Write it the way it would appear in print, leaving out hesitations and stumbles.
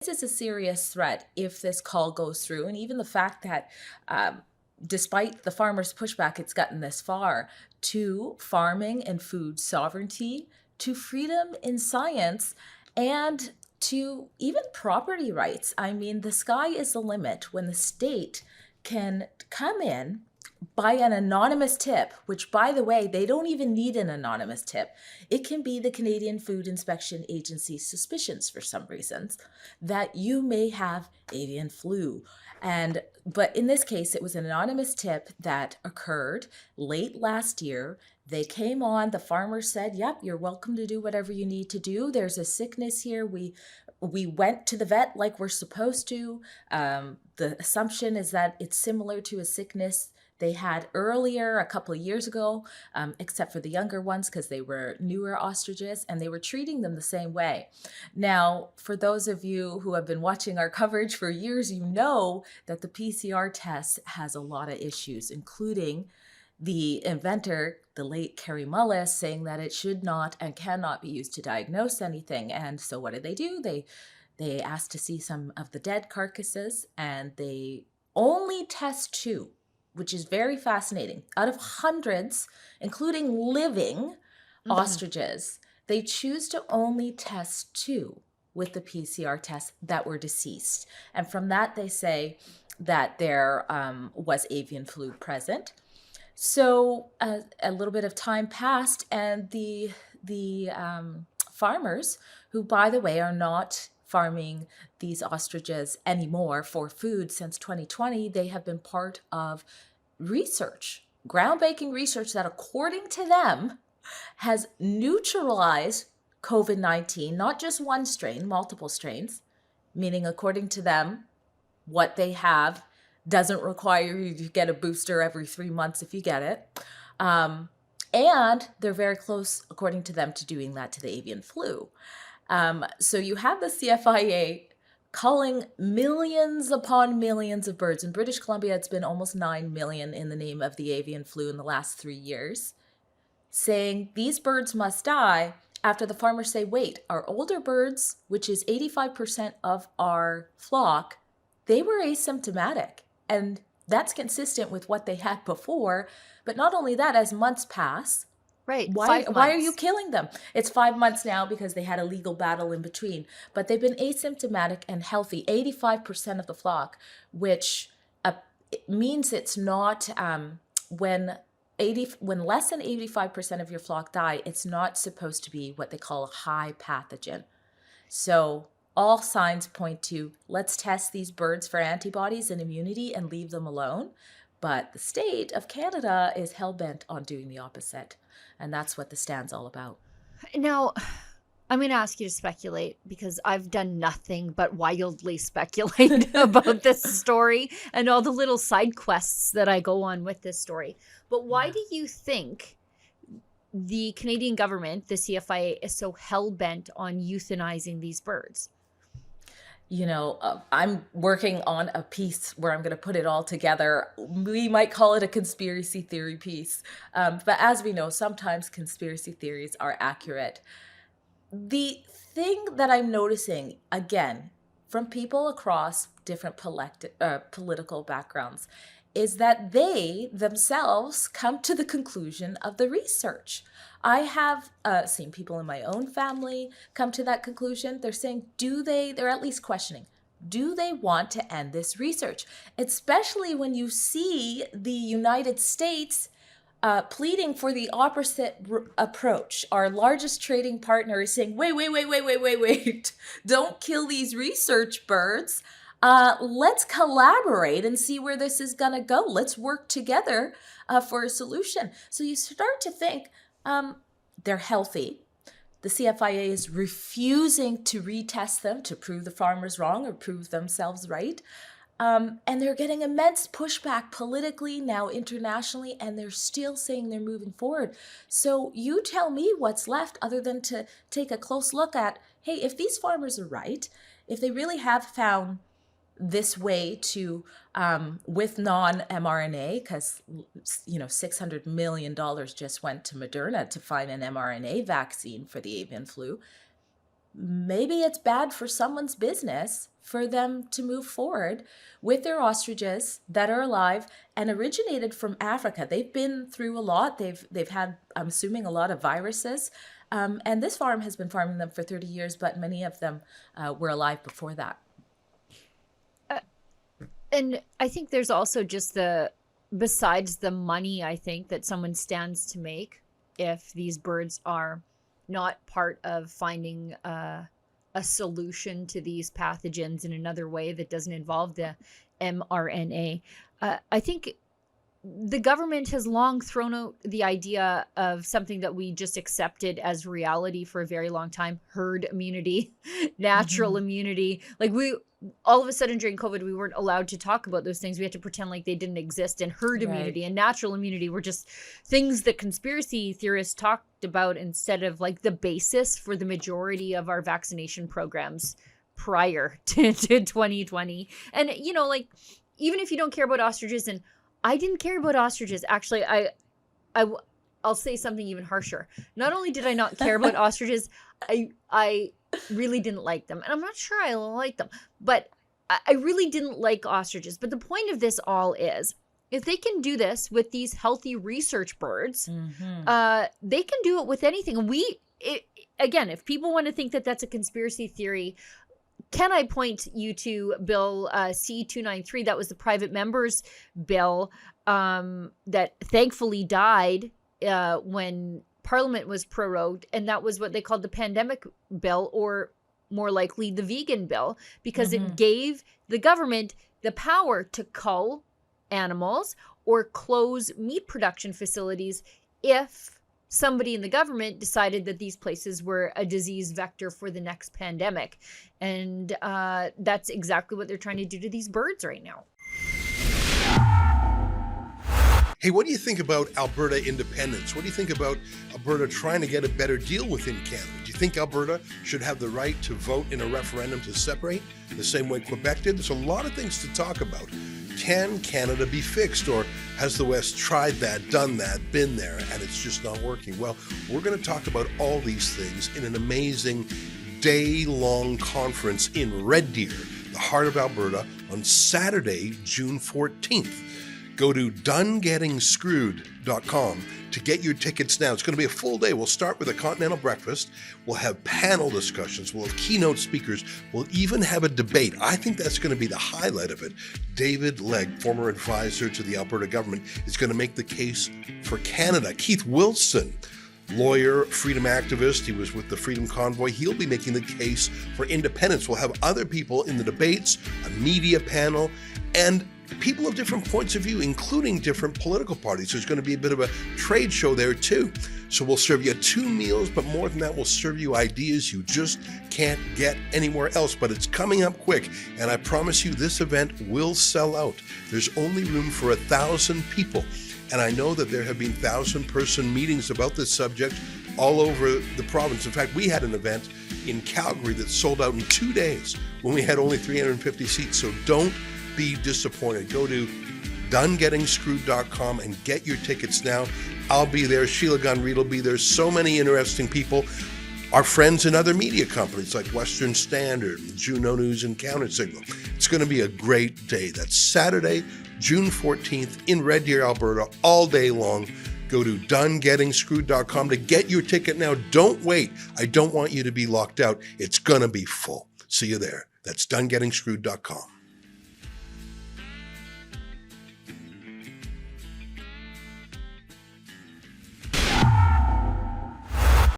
This is a serious threat if this call goes through, and even the fact that despite the farmers' pushback, it's gotten this far to farming and food sovereignty, to freedom in science, and to even property rights. I mean, the sky is the limit when the state can come in by an anonymous tip, which, by the way, they don't even need an anonymous tip. It can be the Canadian Food Inspection Agency's suspicions for some reasons that you may have avian flu. But in this case, it was an anonymous tip that occurred late last year. They came on, the farmer said, yep, you're welcome to do whatever you need to do. There's a sickness here. We went to the vet like we're supposed to. The assumption is that it's similar to a sickness they had earlier a couple of years ago, except for the younger ones because they were newer ostriches, and they were treating them the same way. Now, for those of you who have been watching our coverage for years, you know that the PCR test has a lot of issues, including the inventor, the late Kerry Mullis, saying that it should not and cannot be used to diagnose anything. And so what do? They asked to see some of the dead carcasses, and they only test two, which is very fascinating. Out of hundreds, including living ostriches, they choose to only test two with the PCR test that were deceased. And from that, they say that there was avian flu present. So a little bit of time passed, and the farmers, who, by the way, are not farming these ostriches anymore for food since 2020, they have been part of research, groundbreaking research that, according to them, has neutralized COVID-19, not just one strain, multiple strains, meaning, according to them, what they have doesn't require you to get a booster every 3 months if you get it. And they're very close, according to them, to doing that to the avian flu. So you have the CFIA culling millions upon millions of birds. In British Columbia, it's been almost 9 million in the name of the avian flu in the last 3 years, saying these birds must die after the farmers say, wait, our older birds, which is 85% of our flock, they were asymptomatic. And that's consistent with what they had before. But not only that, as months pass, Right. why are you killing them? It's 5 months now because they had a legal battle in between. But they've been asymptomatic and healthy, 85% of the flock, which it means it's not when less than 85% of your flock die, it's not supposed to be what they call a high pathogen. So all signs point to, let's test these birds for antibodies and immunity and leave them alone. But the state of Canada is hell-bent on doing the opposite. And that's what the stand's all about. Now, I'm going to ask you to speculate, because I've done nothing but wildly speculate about this story and all the little side quests that I go on with this story. But why do you think the Canadian government, the CFIA, is so hell-bent on euthanizing these birds? You know, I'm working on a piece where I'm going to put it all together. We might call it a conspiracy theory piece. But as we know, sometimes conspiracy theories are accurate. The thing that I'm noticing, again, from people across different political backgrounds, is that they themselves come to the conclusion of the research. I have seen people in my own family come to that conclusion. They're saying, they're at least questioning, do they want to end this research? Especially when you see the United States pleading for the opposite approach. Our largest trading partner is saying, wait, don't kill these research birds. Let's collaborate and see where this is going to go. Let's work together for a solution. So you start to think, they're healthy. The CFIA is refusing to retest them to prove the farmers wrong or prove themselves right. And they're getting immense pushback politically, now internationally, and they're still saying they're moving forward. So you tell me what's left other than to take a close look at, hey, if these farmers are right, if they really have found this way to, with non-mRNA, because, $600 million just went to Moderna to find an mRNA vaccine for the avian flu, maybe it's bad for someone's business for them to move forward with their ostriches that are alive and originated from Africa. They've been through a lot. They've had, I'm assuming, a lot of viruses. And this farm has been farming them for 30 years, but many of them were alive before that. And I think there's also just besides the money, I think, that someone stands to make if these birds are not part of finding a solution to these pathogens in another way that doesn't involve the mRNA. I think the government has long thrown out the idea of something that we just accepted as reality for a very long time: herd immunity, natural immunity. Like, all of a sudden during COVID, we weren't allowed to talk about those things. We had to pretend like they didn't exist. And herd immunity and natural immunity were just things that conspiracy theorists talked about instead of like the basis for the majority of our vaccination programs prior to 2020. And, you know, like, even if you don't care about ostriches, and I didn't care about ostriches. Actually, I'll say something even harsher. Not only did I not care about ostriches, I really didn't like them. And I'm not sure I like them, but I really didn't like ostriches. But the point of this all is, if they can do this with these healthy research birds, they can do it with anything. And again, if people want to think that that's a conspiracy theory, can I point you to Bill C-293? That was the private members bill that thankfully died when Parliament was prorogued. And that was what they called the pandemic bill, or more likely the vegan bill, because it gave the government the power to cull animals or close meat production facilities if somebody in the government decided that these places were a disease vector for the next pandemic. And that's exactly what they're trying to do to these birds right now. Hey, what do you think about Alberta independence? What do you think about Alberta trying to get a better deal within Canada? Do you think Alberta should have the right to vote in a referendum to separate the same way Quebec did? There's a lot of things to talk about. Can Canada be fixed, or has the West tried that, done that, been there, and it's just not working? Well, we're going to talk about all these things in an amazing day-long conference in Red Deer, the heart of Alberta, on Saturday, June 14th. Go to donegettingscrewed.com to get your tickets now. It's going to be a full day. We'll start with a continental breakfast. We'll have panel discussions. We'll have keynote speakers. We'll even have a debate. I think that's going to be the highlight of it. David Legg, former advisor to the Alberta government, is going to make the case for Canada. Keith Wilson, lawyer, freedom activist, he was with the Freedom Convoy. He'll be making the case for independence. We'll have other people in the debates, a media panel, and people of different points of view, including different political parties. There's going to be a bit of a trade show there too. So we'll serve you 2 meals, but more than that, we'll serve you ideas you just can't get anywhere else. But it's coming up quick, and I promise you this event will sell out. There's only room for 1,000 people. And I know that there have been 1,000-person meetings about this subject all over the province. In fact, we had an event in Calgary that sold out in 2 days when we had only 350 seats. So don't be disappointed. Go to donegettingscrewed.com and get your tickets now. I'll be there. Sheila Gunn-Reid will be there. So many interesting people. Our friends in other media companies like Western Standard, Juno News, and Countersignal. It's going to be a great day. That's Saturday, June 14th in Red Deer, Alberta, all day long. Go to donegettingscrewed.com to get your ticket now. Don't wait. I don't want you to be locked out. It's going to be full. See you there. That's donegettingscrewed.com.